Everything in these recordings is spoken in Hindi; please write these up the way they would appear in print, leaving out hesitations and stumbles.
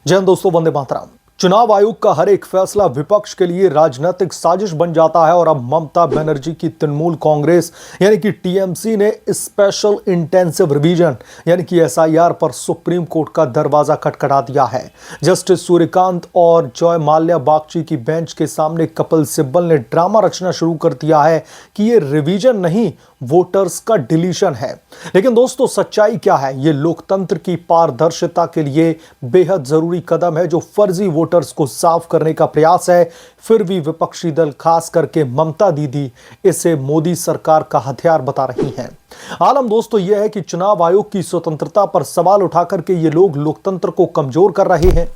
जय हिंद दोस्तों, वंदे मातरम। चुनाव आयोग का हर एक फैसला विपक्ष के लिए राजनीतिक साजिश बन जाता है और अब ममता बनर्जी की तृणमूल कांग्रेस यानी कि टीएमसी ने स्पेशल इंटेंसिव रिवीजन यानी कि एसआईआर पर सुप्रीम कोर्ट का दरवाजा खटखटा दिया है। जस्टिस सूर्यकांत और जॉय माल्या बागची की बेंच के सामने कपिल सिब्बल ने ड्रामा रचना शुरू कर दिया है कि ये रिवीजन नहीं, वोटर्स का डिलीशन है। लेकिन दोस्तों, सच्चाई क्या है? ये लोकतंत्र की पारदर्शिता के लिए बेहद जरूरी कदम है जो फर्जी वोटर्स को साफ करने का प्रयास है। फिर भी विपक्षी दल, खास करके ममता दीदी, इसे मोदी सरकार का हथियार बता रही हैं। आलम दोस्तों यह है कि चुनाव आयोग की स्वतंत्रता पर सवाल उठाकर के ये लोग लोकतंत्र को कमजोर कर रहे हैं।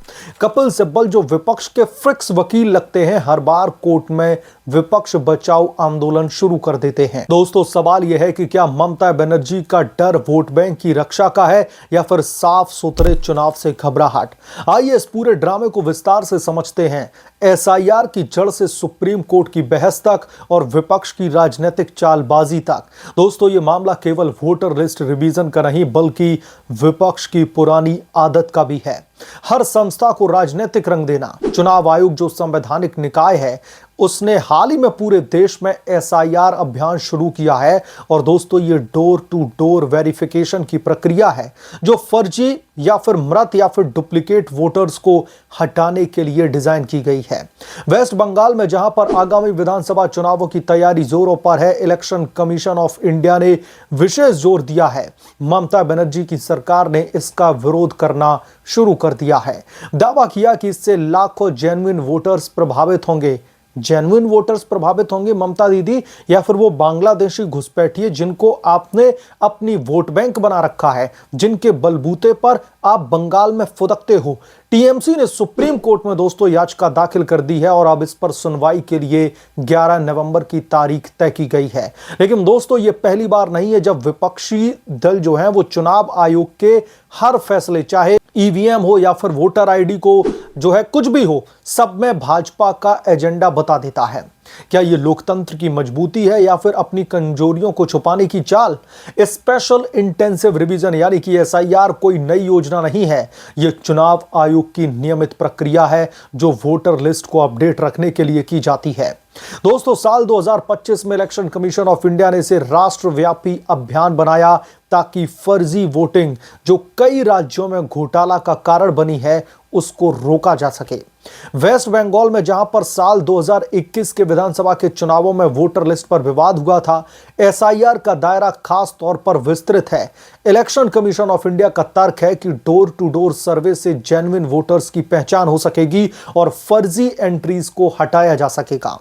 कपिल सिब्बल जो विपक्ष के फिक्स वकील लगते हैं, हर बार कोर्ट में विपक्ष बचाओ आंदोलन शुरू कर देते हैं। दोस्तों, सवाल यह है कि क्या ममता बनर्जी का डर वोट बैंक की रक्षा का है या फिर साफ सुथरे चुनाव से घबराहट? आइए इस पूरे ड्रामे को विस्तार से समझते हैं। एसआईआर की जड़ से सुप्रीम कोर्ट की बहस तक और विपक्ष की राजनीतिक चालबाजी तक। दोस्तों, यह मामला केवल वोटर लिस्ट रिवीजन का नहीं बल्कि विपक्ष की पुरानी आदत का भी है। हर संस्था को राजनीतिक रंग देना। चुनाव आयोग जो संवैधानिक निकाय है, उसने हाल ही में पूरे देश में एसआईआर अभियान शुरू किया है। और दोस्तों, ये डोर टू डोर वेरिफिकेशन की प्रक्रिया है जो फर्जी या फिर मृत या फिर डुप्लीकेट वोटर्स को हटाने के लिए डिजाइन की गई है। वेस्ट बंगाल में जहां पर आगामी विधानसभा चुनावों की तैयारी जोरों पर है, इलेक्शन कमीशन ऑफ इंडिया ने विशेष जोर दिया है। ममता बनर्जी की सरकार ने इसका विरोध करना शुरू कर दिया है। दावा किया कि इससे लाखों जेन्युइन वोटर्स प्रभावित होंगे। जेन्युइन वोटर्स प्रभावित होंगे ममता दीदी, या फिर वो बांग्लादेशी घुसपैठिए जिनको आपने अपनी वोट बैंक बना रखा है, जिनके बलबूते पर आप बंगाल में फुदकते हो? टीएमसी ने सुप्रीम कोर्ट में दोस्तों याचिका दाखिल कर दी है और अब इस पर सुनवाई के लिए 11 नवंबर की तारीख तय की गई है। लेकिन दोस्तों, ये पहली बार नहीं है जब विपक्षी दल जो है वो चुनाव आयोग के हर फैसले, चाहे ईवीएम हो या फिर वोटर आईडी को जो है कुछ भी हो, सब में भाजपा का एजेंडा बता देता है। क्या यह लोकतंत्र की मजबूती है या फिर अपनी कमजोरियों को छुपाने की चाल? स्पेशल इंटेंसिव रिवीजन यानी कि एसआईआर कोई नई योजना नहीं है। यह चुनाव आयोग की नियमित प्रक्रिया है जो वोटर लिस्ट को अपडेट रखने के लिए की जाती है। दोस्तों, साल 2025 में इलेक्शन कमीशन ऑफ इंडिया ने इसे राष्ट्रव्यापी अभियान बनाया ताकि फर्जी वोटिंग जो कई राज्यों में घोटाला का कारण बनी है, उसको रोका जा सके। वेस्ट बंगाल में जहां पर साल 2021 के विधानसभा के चुनावों में वोटर लिस्ट पर विवाद हुआ था, एसआईआर का दायरा खास तौर पर विस्तृत है। इलेक्शन कमीशन ऑफ इंडिया का तर्क है कि डोर टू डोर सर्वे से जेन्युइन वोटर्स की पहचान हो सकेगी और फर्जी एंट्रीज को हटाया जा सकेगा।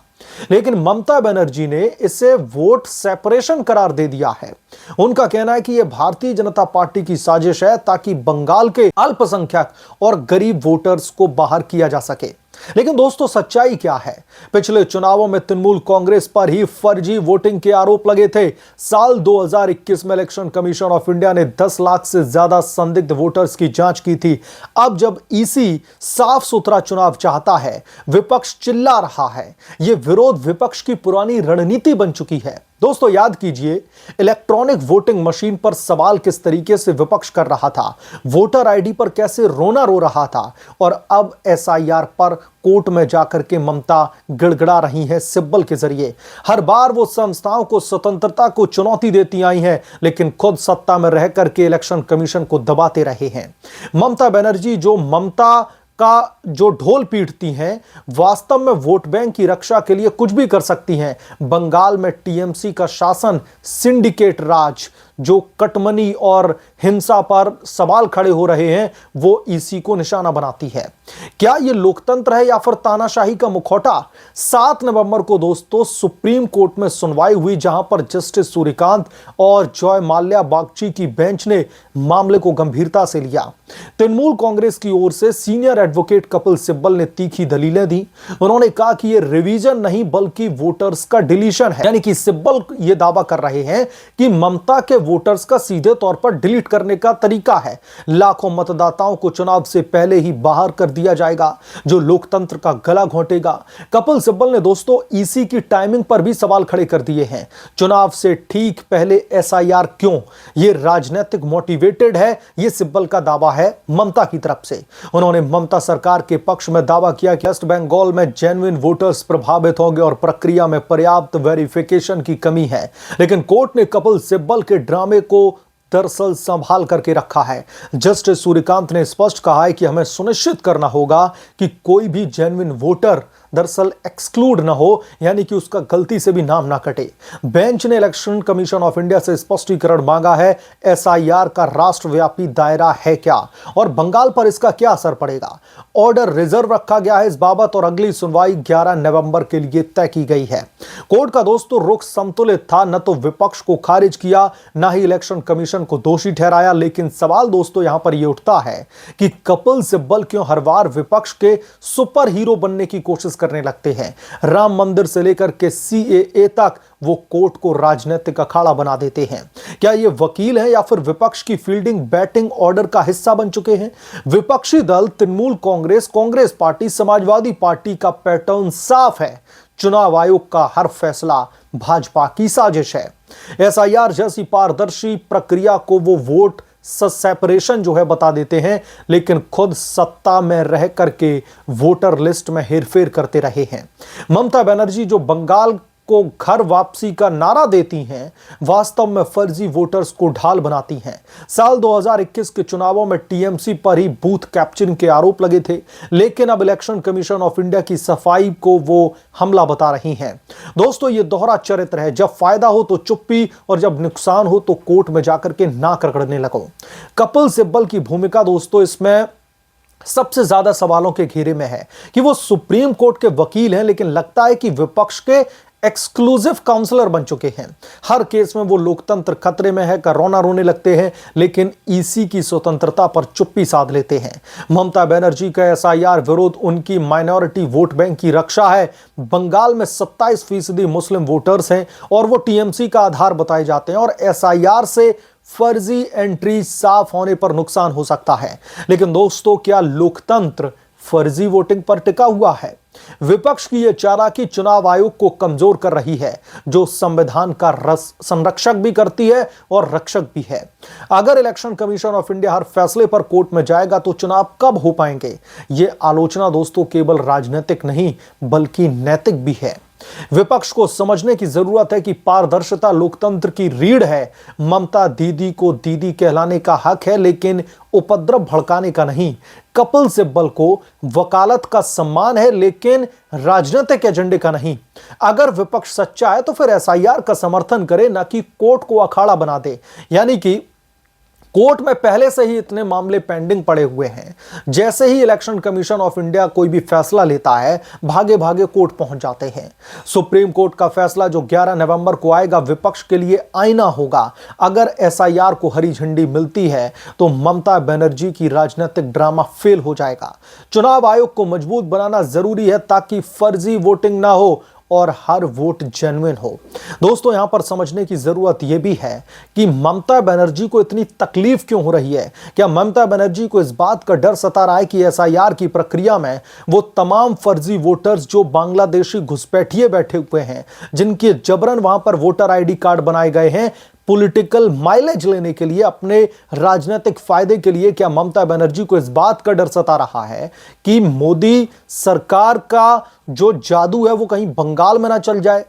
लेकिन ममता बनर्जी ने इसे वोट सेपरेशन करार दे दिया है। उनका कहना है कि यह भारतीय जनता पार्टी की साजिश है ताकि बंगाल के अल्पसंख्यक और गरीब वोटर्स को बाहर किया जा सके। लेकिन दोस्तों, सच्चाई क्या है? पिछले चुनावों में तृणमूल कांग्रेस पर ही फर्जी वोटिंग के आरोप लगे थे। साल 2021 में इलेक्शन कमीशन ऑफ इंडिया ने 10 लाख से ज्यादा संदिग्ध वोटर्स की जांच की थी। अब जब ईसी साफ सुथरा चुनाव चाहता है, विपक्ष चिल्ला रहा है। यह विरोध विपक्ष की पुरानी रणनीति बन चुकी है। दोस्तों, याद कीजिए, इलेक्ट्रॉनिक वोटिंग मशीन पर सवाल किस तरीके से विपक्ष कर रहा था, वोटर आईडी पर कैसे रोना रो रहा था, और अब एसआईआर पर कोर्ट में जाकर के ममता गिड़गिड़ा रही है सिब्बल के जरिए। हर बार वो संस्थाओं को स्वतंत्रता को चुनौती देती आई हैं, लेकिन खुद सत्ता में रह करके इलेक्शन कमीशन को दबाते रहे हैं। ममता बनर्जी का जो ढोल पीटती हैं, वास्तव में वोट बैंक की रक्षा के लिए कुछ भी कर सकती हैं। बंगाल में टीएमसी का शासन, सिंडिकेट राज, जो कटमनी और हिंसा पर सवाल खड़े हो रहे हैं, वो ईसी को निशाना बनाती है। क्या यह लोकतंत्र है या फिर तानाशाही का मुखौटा? 7 नवंबर को दोस्तों सुप्रीम कोर्ट में सुनवाई हुई, जहां पर जस्टिस सूर्यकांत और जॉय माल्या बागची की बेंच ने मामले को गंभीरता से लिया। तृणमूल कांग्रेस की ओर से सीनियर एडवोकेट कपिल सिब्बल ने तीखी दलीलें दी। उन्होंने कहा कि यह रिवीजन नहीं बल्कि वोटर्स का डिलीशन है। यानी कि सिब्बल यह दावा कर रहे हैं कि ममता के वोटर्स का सीधे तौर पर डिलीट करने का तरीका है। लाखों मतदाताओं को चुनाव से पहले ही बाहर कर दिया जाएगा, जो लोकतंत्र का गला घोंटेगा। कपिल सिब्बल ने दोस्तों ईसी की टाइमिंग पर भी सवाल खड़े कर दिए हैं। चुनाव से ठीक पहले एसआईआर क्यों? यह राजनीतिक मोटिवेटेड है, यह सिब्बल का दावा है ममता की तरफ से। उन्होंने ममता सरकार के पक्ष में दावा किया कि वेस्ट बंगाल में जेन्युइन वोटर्स प्रभावित होंगे और प्रक्रिया में पर्याप्त वेरिफिकेशन की कमी है। लेकिन कोर्ट ने कपिल सिब्बल के ड्रामे को दरअसल संभाल करके रखा है। जस्टिस सूर्यकांत ने स्पष्ट कहा है कि हमें सुनिश्चित करना होगा कि कोई भी जेन्युइन वोटर दरअसल एक्सक्लूड ना हो, यानी कि उसका गलती से भी नाम ना कटे। बेंच ने इलेक्शन कमीशन ऑफ इंडिया से स्पष्टीकरण मांगा है। एसआईआर का राष्ट्रव्यापी दायरा है क्या और बंगाल पर इसका क्या असर पड़ेगा? ऑर्डर रिजर्व रखा गया है इस बाबत और अगली सुनवाई 11 नवंबर के लिए तय की गई है। कोर्ट का दोस्तों रुख संतुलित था, न तो विपक्ष को खारिज किया, न ही इलेक्शन कमीशन को दोषी ठहराया। लेकिन सवाल दोस्तों यहां पर यह उठता है कि कपिल सिब्बल क्यों हर बार विपक्ष के सुपर हीरो बनने की कोशिश करने लगते हैं? राम मंदिर से लेकर के सीएए तक वो कोर्ट को राजनीतिक अखाड़ा बना देते हैं। क्या ये वकील हैं या फिर विपक्ष की फील्डिंग बैटिंग ऑर्डर का हिस्सा बन चुके हैं? विपक्षी दल तृणमूल कांग्रेस पार्टी, समाजवादी पार्टी का पैटर्न साफ है। चुनाव आयोग का हर फैसला भाजपा की साजिश है। एसआईआर जैसी पारदर्शी प्रक्रिया को वो वोट सेपरेशन जो है बता देते हैं, लेकिन खुद सत्ता में रह करके वोटर लिस्ट में हेरफेर करते रहे हैं। ममता बनर्जी जो बंगाल को घर वापसी का नारा देती हैं, वास्तव में फर्जी वोटर्स को ढाल बनाती हैं। साल 2021 के चुनावों में टीएमसी पर ही बूथ कैप्चरिंग के आरोप लगे थे, लेकिन अब इलेक्शन कमीशन ऑफ इंडिया की सफाई को वो हमला बता रही हैं। दोस्तों ये दोहरा चरित्र है, जब फायदा हो तो चुप्पी और जब नुकसान हो तो कोर्ट में जाकर के नाक रगड़ने लगो। कपिल सिब्बल की भूमिका दोस्तों इसमें सबसे ज्यादा सवालों के घेरे में है कि वो सुप्रीम कोर्ट के वकील हैं, लेकिन लगता है कि विपक्ष के एक्सक्लूसिव काउंसलर बन चुके हैं। हर केस में वो लोकतंत्र खतरे में है का रोना रोने लगते हैं, लेकिन ईसी की स्वतंत्रता पर चुप्पी साध लेते हैं। ममता बनर्जी का एसआईआर विरोध उनकी माइनॉरिटी वोट बैंक की रक्षा है। बंगाल में 27% मुस्लिम वोटर्स हैं और वो टीएमसी का आधार बताए जाते हैं, और एसआईआर से फर्जी एंट्री साफ होने पर नुकसान हो सकता है। लेकिन दोस्तों क्या लोकतंत्र फर्जी वोटिंग पर टिका हुआ है? विपक्ष की यह चालाकी चुनाव आयोग को कमजोर कर रही है, जो संविधान का संरक्षक भी करती है और रक्षक भी है। अगर इलेक्शन कमीशन ऑफ इंडिया हर फैसले पर कोर्ट में जाएगा तो चुनाव कब हो पाएंगे? यह आलोचना दोस्तों केवल राजनीतिक नहीं बल्कि नैतिक भी है। विपक्ष को समझने की जरूरत है कि पारदर्शिता लोकतंत्र की रीढ़ है। ममता दीदी को दीदी कहलाने का हक है, लेकिन उपद्रव भड़काने का नहीं। कपिल सिब्बल को वकालत का सम्मान है, लेकिन राजनीतिक एजेंडे का नहीं। अगर विपक्ष सच्चा है तो फिर एसआईआर का समर्थन करे, ना कि कोर्ट को अखाड़ा बना दे। यानी कि कोर्ट में पहले से ही इतने मामले पेंडिंग पड़े हुए हैं, जैसे ही इलेक्शन कमीशन ऑफ इंडिया कोई भी फैसला लेता है भागे भागे कोर्ट पहुंच जाते हैं। सुप्रीम कोर्ट का फैसला जो 11 नवंबर को आएगा विपक्ष के लिए आईना होगा। अगर एसआईआर को हरी झंडी मिलती है तो ममता बनर्जी की राजनीतिक ड्रामा फेल हो जाएगा। चुनाव आयोग को मजबूत बनाना जरूरी है ताकि फर्जी वोटिंग ना हो और हर वोट जेन्युइन हो। दोस्तों यहां पर समझने की जरूरत यह भी है कि ममता बनर्जी को इतनी तकलीफ क्यों हो रही है। क्या ममता बनर्जी को इस बात का डर सता रहा है कि एसआईआर की प्रक्रिया में वो तमाम फर्जी वोटर्स जो बांग्लादेशी घुसपैठिए बैठे हुए हैं, जिनके जबरन वहां पर वोटर आईडी कार्ड बनाए गए हैं पॉलिटिकल माइलेज लेने के लिए, अपने राजनीतिक फायदे के लिए, क्या ममता बनर्जी को इस बात का डर सता रहा है कि मोदी सरकार का जो जादू है वो कहीं बंगाल में ना चल जाए?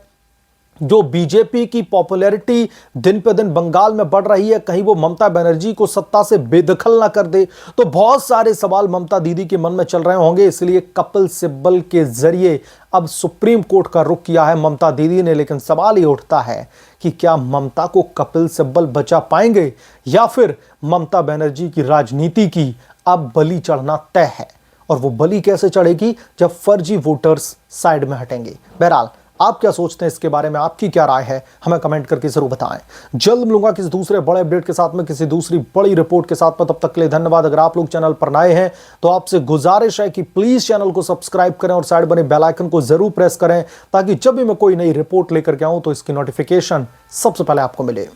जो बीजेपी की पॉपुलैरिटी दिन पे दिन बंगाल में बढ़ रही है, कहीं वो ममता बनर्जी को सत्ता से बेदखल ना कर दे? तो बहुत सारे सवाल ममता दीदी के मन में चल रहे होंगे, इसलिए कपिल सिब्बल के जरिए अब सुप्रीम कोर्ट का रुख किया है ममता दीदी ने। लेकिन सवाल ये उठता है कि क्या ममता को कपिल सिब्बल बचा पाएंगे या फिर ममता बनर्जी की राजनीति की अब बलि चढ़ना तय है? और वो बलि कैसे चढ़ेगी? जब फर्जी वोटर्स साइड में हटेंगे। बहरहाल आप क्या सोचते हैं इसके बारे में? आपकी क्या राय है? हमें कमेंट करके जरूर बताएं। जल्द मिलूंगा किसी दूसरे बड़े अपडेट के साथ में, किसी दूसरी बड़ी रिपोर्ट के साथ में। तब तक के लिए धन्यवाद। अगर आप लोग चैनल पर नए हैं तो आपसे गुजारिश है कि प्लीज चैनल को सब्सक्राइब करें और साइड बने बेल आइकन को जरूर प्रेस करें, ताकि जब भी मैं कोई नई रिपोर्ट लेकर के आऊं तो इसकी नोटिफिकेशन सबसे पहले आपको मिले।